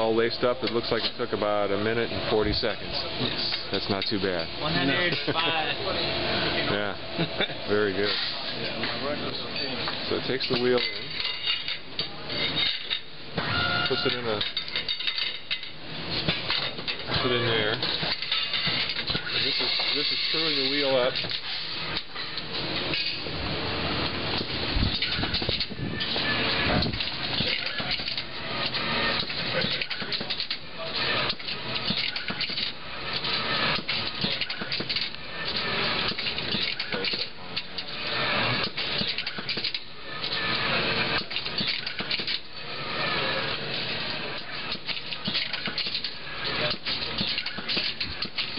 all laced up. It looks like it took about 1 minute and 40 seconds. Yes. That's not too bad. 105. Yeah, very good. So it takes the wheel in, puts it in there. And this is screwing the wheel up.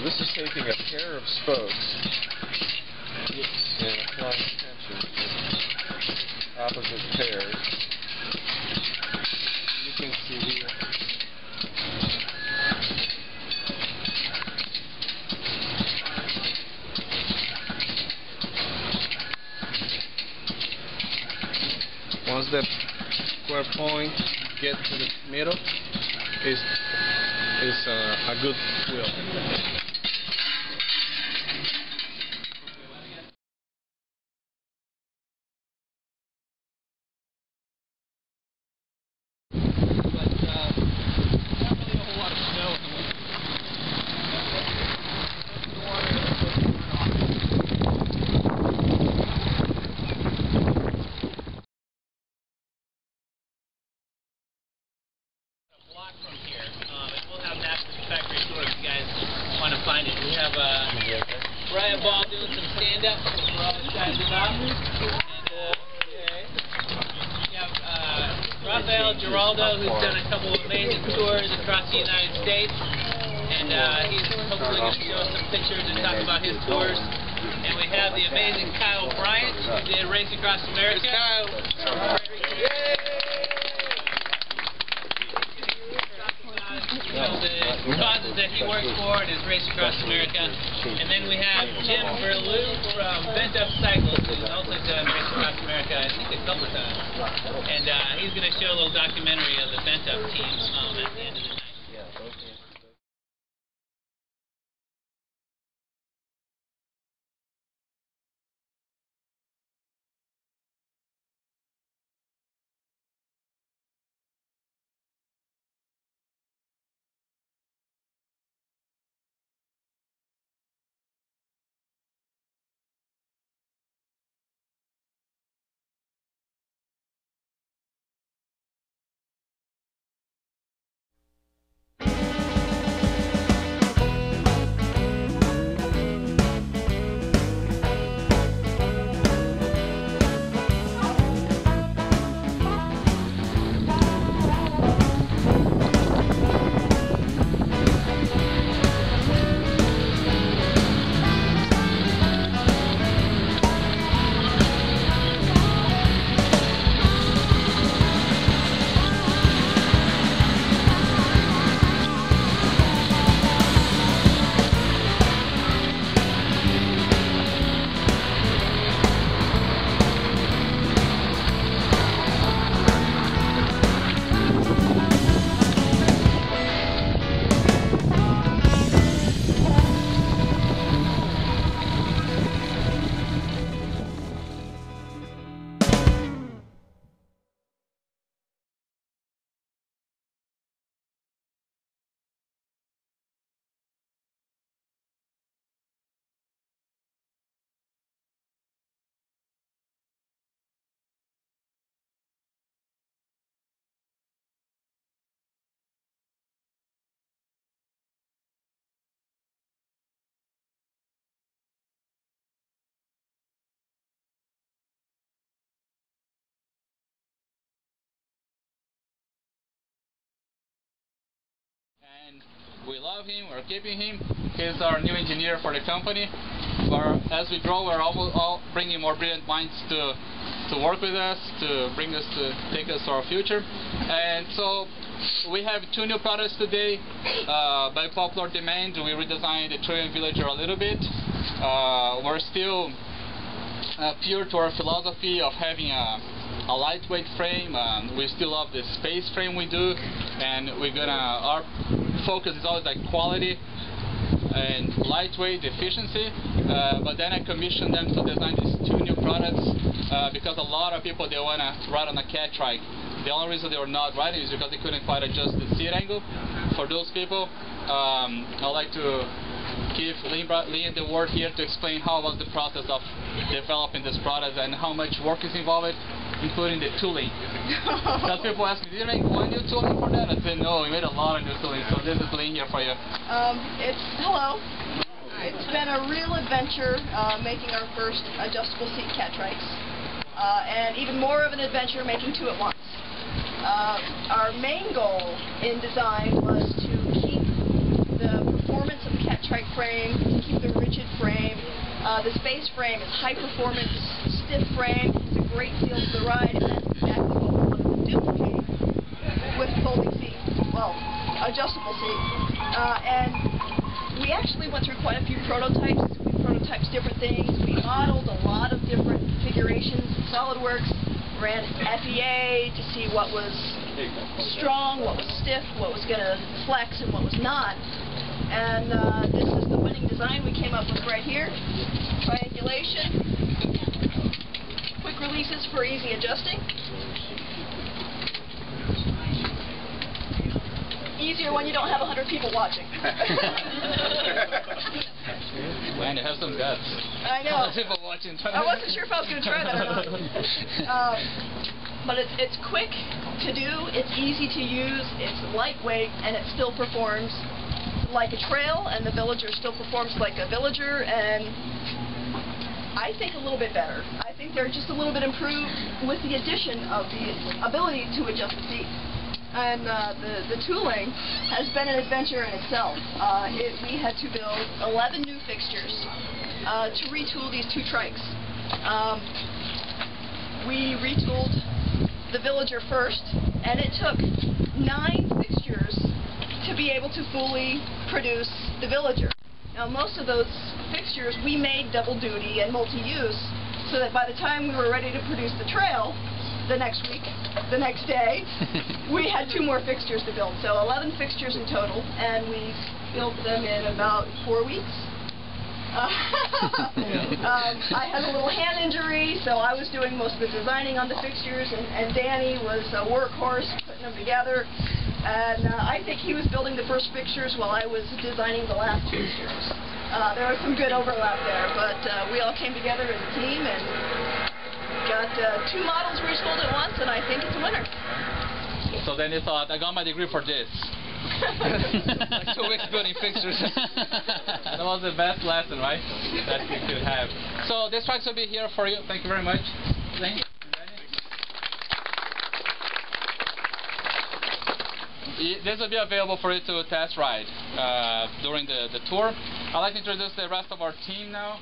This is taking a pair of spokes and applying tension to opposite pairs. You can see here. Once the square point gets to the middle, it's a good wheel. From here, and we'll have that factory tour if you guys want to find it. We have Brian Ball doing some stand-up, which we're all excited about. And we have Rafael Giraldo, who's done a couple of amazing tours across the United States, and he's hopefully going to show us some pictures and talk about his tours. And we have the amazing Kyle Bryant, who did Race Across America. The causes that he works for in his Race Across America. And then we have Jim Berlew from Bent Up Cycles, who's also done Race Across America, I think a couple of times. And he's going to show a little documentary of the Bent Up team at the end of the night. And we love him, we're keeping him. He's our new engineer for the company. As we grow, we're all bringing more brilliant minds to work with us, to take us to our future. And so we have 2 new products today. By popular demand, we redesigned the Trail and Villager a little bit. We're still pure to our philosophy of having a lightweight frame. We still love the space frame we do, and our focus is always like quality and lightweight efficiency. But then I commissioned them to design these 2 new products because a lot of people, they want to ride on a Catrike. The only reason they were not riding is because they couldn't quite adjust the seat angle. For those people, I'd like to give Liam the word here to explain how was the process of developing this product and how much work is involved, including the tooling. Because people ask me, did you make one new tooling for that? I said, no, we made a lot of new tooling, so this is Liam here for you. Hello. It's been a real adventure making our first adjustable seat Catrikes, and even more of an adventure making 2 at once. Our main goal in design was to keep the performance of the Catrike frame, to keep the rigid frame. The space frame is high performance, stiff frame, it's a great feel to the ride, and that's exactly what we wanted to duplicate with folding seat, well, adjustable seat. And we actually went through quite a few prototypes. We prototyped different things. We modeled a lot of different configurations in SolidWorks, ran FEA to see what was strong, what was stiff, what was going to flex, and what was not. And this is the winning design we came up with right here. Triangulation, quick releases for easy adjusting. Easier when you don't have 100 people watching. Man, you have some guts. I know. People watching. I wasn't sure if I was going to try that or not. But it's quick to do, it's easy to use, it's lightweight, and it still performs like a trail, and the Villager still performs like a Villager, and I think a little bit better. I think they're just a little bit improved with the addition of the ability to adjust the seat. And the tooling has been an adventure in itself. We had to build 11 new fixtures to retool these 2 trikes. We retooled the Villager first, and it took 9 fixtures to be able to fully produce the Villager. Now, most of those fixtures we made double duty and multi-use, so that by the time we were ready to produce the trail, the next week, the next day, we had 2 more fixtures to build. So 11 fixtures in total, and we built them in about 4 weeks. I had a little hand injury, so I was doing most of the designing on the fixtures, and Danny was a workhorse putting them together. And I think he was building the first fixtures while I was designing the last fixtures. There was some good overlap there, but we all came together as a team and got 2 models resold at once, and I think it's a winner. So then you thought, I got my degree for this. Like 2 weeks building fixtures. That was the best lesson, right? That you could have. So this trikes will be here for you. Thank you very much. This will be available for you to test ride during the tour. I'd like to introduce the rest of our team now.